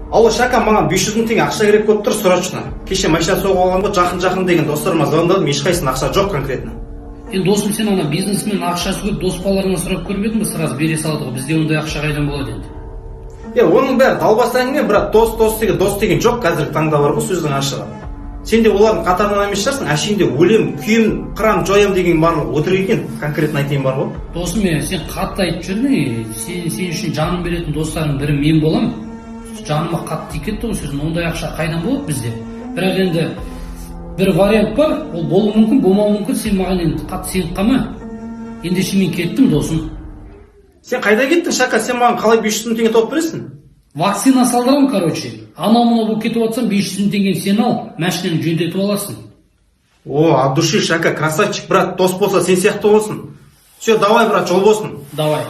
Алло, шака, маған 500 мың теңге ақша керек болып тұр, срочно. Кеше машина соғып алған ғой, жақын деген достарыма звондадым, ешқайсысының ақша жоқ конкретно. Досым, сен ана бизнесмен ақшасы көп дос балаларына сұрап көрмедің бе? Сразу бере салады ғой. Бізде ондай ақша қайдан болады енді? Оның бәрі далбас әңгіме, бірақ дос деген жоқ қазіргі таңда бар ғой сөздің ашығы. Сен де олардың қатарынан емес шығарсың, әшейінде өлем, күйім, қырам, жоям деген барлығы өтірік екен, конкретно айтайын бар ғой. Досым, сен қатты айтып жүрдің, сен үшін жанын беретін достарың бірі мен болам. Жаныма қатты тиіп кетті ғой сөзің, ондай ақша қайдан болады бізде? Бірақ енді бір вариант бар, ол болуы мүмкін, болмауы мүмкін, сен маған енді қатты сеніп қалма. Ендеше мен кеттім, досым. Сен қайда кеттің, шака, сен маған қалай 500 мың теңге тауып бересің? Вакцина салдырам, короче. Анау-мынау болып кетіп жатсам, 500 мың теңгені сен ал, машинаны жөндетіп аласың. От души, шака, красавчик, брат, дос болса сен сияқты болсын. Все, давай, брат, жол болсын. Давай.